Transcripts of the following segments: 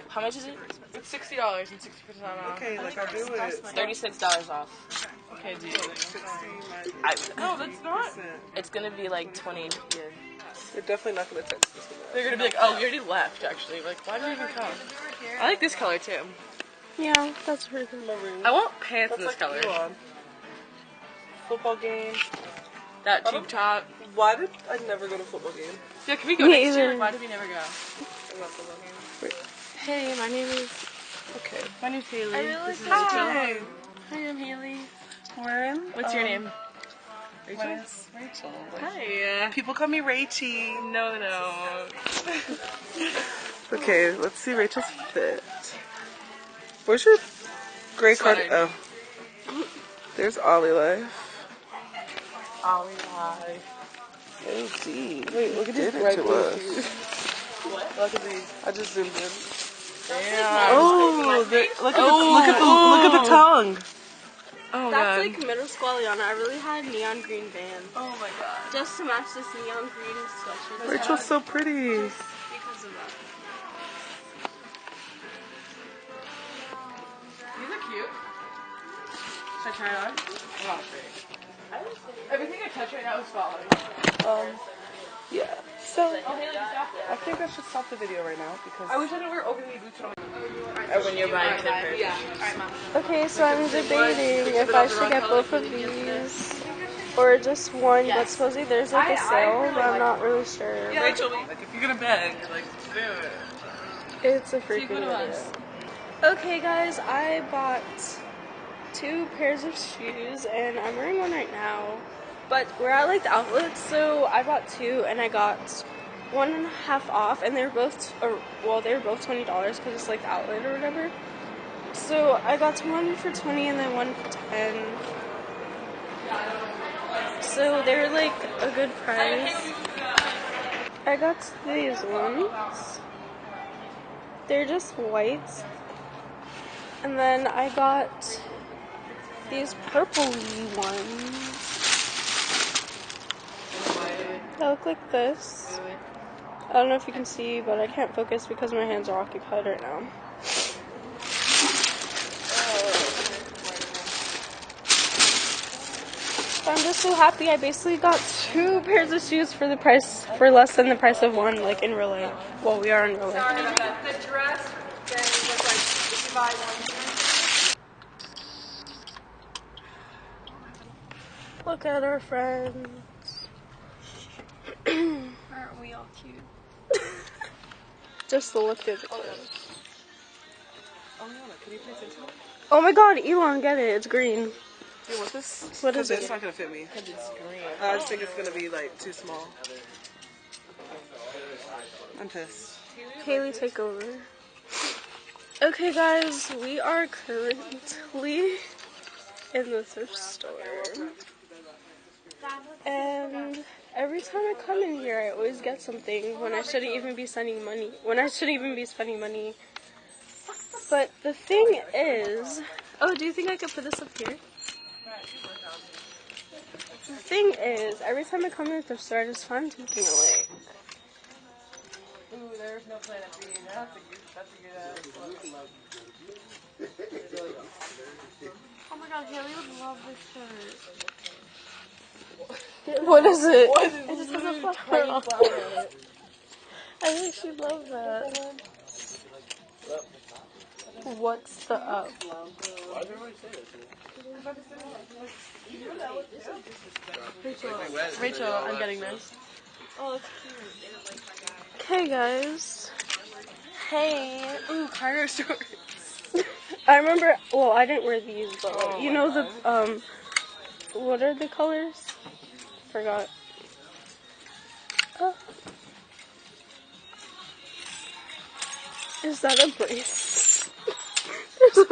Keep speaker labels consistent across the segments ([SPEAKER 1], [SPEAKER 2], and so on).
[SPEAKER 1] How much is it?
[SPEAKER 2] It's $60 and 60% off.
[SPEAKER 3] Okay, like I'll do it.
[SPEAKER 1] $36 off.
[SPEAKER 2] Okay, do you?
[SPEAKER 3] 60
[SPEAKER 2] No, that's not.
[SPEAKER 1] It's gonna be like 20. Yeah.
[SPEAKER 3] You're definitely not gonna text this one.
[SPEAKER 2] They're gonna be like, oh, we already left, actually. Like, why did we even come? I like this color, too.
[SPEAKER 1] Yeah, that's pretty cool.
[SPEAKER 2] I want pants in this color.
[SPEAKER 3] Football game.
[SPEAKER 2] That tube top.
[SPEAKER 3] Why did I never go to football game?
[SPEAKER 2] Yeah, can we go next year? Why did we never go?
[SPEAKER 3] I love football games.
[SPEAKER 1] Hey, my name is...
[SPEAKER 3] Okay.
[SPEAKER 2] My name's Haley.
[SPEAKER 1] I really
[SPEAKER 2] This is
[SPEAKER 1] like
[SPEAKER 2] Rachel.
[SPEAKER 3] Hi.
[SPEAKER 2] Hi, I'm Haley.
[SPEAKER 3] We're in.
[SPEAKER 2] What's your name? Rachel?
[SPEAKER 3] Mine is Rachel.
[SPEAKER 2] Hi.
[SPEAKER 3] People call me Rachy.
[SPEAKER 2] No.
[SPEAKER 3] Okay, let's see Rachel's fit. Where's your gray card? Oh. There's Ollie Life.
[SPEAKER 2] Ollie Life.
[SPEAKER 3] OG.
[SPEAKER 2] Wait, look at
[SPEAKER 3] Did
[SPEAKER 2] these
[SPEAKER 3] it to us.
[SPEAKER 2] What? Look at these.
[SPEAKER 3] I just zoomed in.
[SPEAKER 2] Damn.
[SPEAKER 3] Oh, look at the tongue.
[SPEAKER 2] Oh,
[SPEAKER 1] That's
[SPEAKER 2] God.
[SPEAKER 1] like middle school Liana. I really had neon green Vans.
[SPEAKER 2] Oh, my God.
[SPEAKER 1] Just to match this neon green sweatshirt.
[SPEAKER 3] Rachel's so pretty.
[SPEAKER 1] Because of that.
[SPEAKER 2] These are cute. Should I try it on? Oh, great. Everything I touch right now is falling.
[SPEAKER 3] Yeah. So,
[SPEAKER 2] Oh, Haley, stop it.
[SPEAKER 3] I think I should stop the video right now because.
[SPEAKER 2] I wish I didn't wear overly boots on.
[SPEAKER 1] Or when you're buying timbers.
[SPEAKER 2] Yeah. Alright, Mom.
[SPEAKER 1] Okay, so I'm debating if I should get both of these or just one, but supposedly there's like a sale, but I'm not really sure.
[SPEAKER 2] Yeah, Rachel, like, if you're gonna beg, like, do it.
[SPEAKER 1] It's a freaking video. Okay, guys, I bought 2 pairs of shoes, and I'm wearing one right now. But we're at like the outlet, so I bought 2, and I got 1.5 off, and they were both $20 because it's like the outlet or whatever. So I got one for 20 and then one for 10. So they're like a good price. I got these ones. They're just white. And then I got these purpley ones. They look like this. I don't know if you can see, but I can't focus because my hands are occupied right now. I'm just so happy. I basically got 2 pairs of shoes for less than the price of one, like in real life. Well, we are in real life.
[SPEAKER 2] The dress then was like, if you buy one.
[SPEAKER 1] Look at our friends.
[SPEAKER 2] Aren't we all cute?
[SPEAKER 1] Just look at it.
[SPEAKER 3] Oh, Liana, can you pay attention?
[SPEAKER 1] Oh my god, Elon, get it. It's green.
[SPEAKER 3] Do you want this?
[SPEAKER 1] What is
[SPEAKER 3] It's
[SPEAKER 1] it?
[SPEAKER 3] not gonna fit me.
[SPEAKER 2] Because it's green.
[SPEAKER 3] I just think it's gonna be like too small. I'm pissed.
[SPEAKER 1] Haley, take over. Okay, guys, we are currently in the thrift store. And every time I come in here, I always get something when I shouldn't even be spending money. But the thing is, oh, do you think I could put this up here? The thing is, every time I come in the thrift store, I just find something away.
[SPEAKER 2] Ooh, there's no Planet B. That's a good
[SPEAKER 1] Oh my god, Haley would love this shirt. What is it? It just has a flower on it. I think she'd love that. What's the up?
[SPEAKER 2] Rachel, I'm getting this.
[SPEAKER 1] Oh, it's cute. Okay, guys. Hey.
[SPEAKER 2] Ooh, Carter shorts.
[SPEAKER 1] I remember, well, I didn't wear these, but you know the, what are the colors? Forgot. Oh. Is that a brace?
[SPEAKER 2] Ew.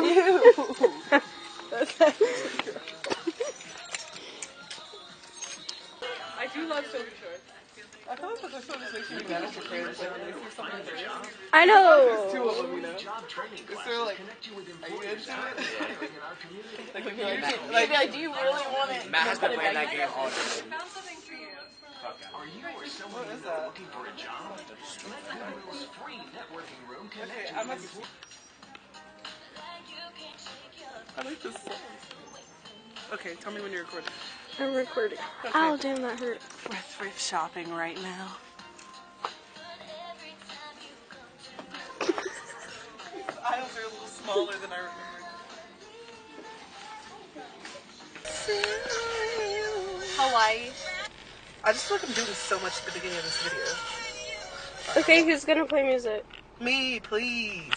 [SPEAKER 2] I do love silver shorts. I
[SPEAKER 3] feel like the show just makes you mad at your friends like, when they see something serious.
[SPEAKER 1] I know.
[SPEAKER 3] Two of them, you know. Because they're like, are you into it? Like, when you're like, do you really want it?
[SPEAKER 4] Matt has been playing that game all day.
[SPEAKER 2] Found something for you.
[SPEAKER 5] Are you or someone you know looking for a job? Goodwill's free networking room connects you with
[SPEAKER 3] I like this song. Okay, tell me when you're recording.
[SPEAKER 1] I'm recording.
[SPEAKER 3] Okay.
[SPEAKER 1] Oh, damn, that hurt.
[SPEAKER 3] We're thrift shopping right now. These aisles are a little smaller than I remember.
[SPEAKER 2] Hawaii.
[SPEAKER 3] I just feel like I'm doing so much at the beginning of this video.
[SPEAKER 1] Okay, who's gonna play music?
[SPEAKER 3] Me, please.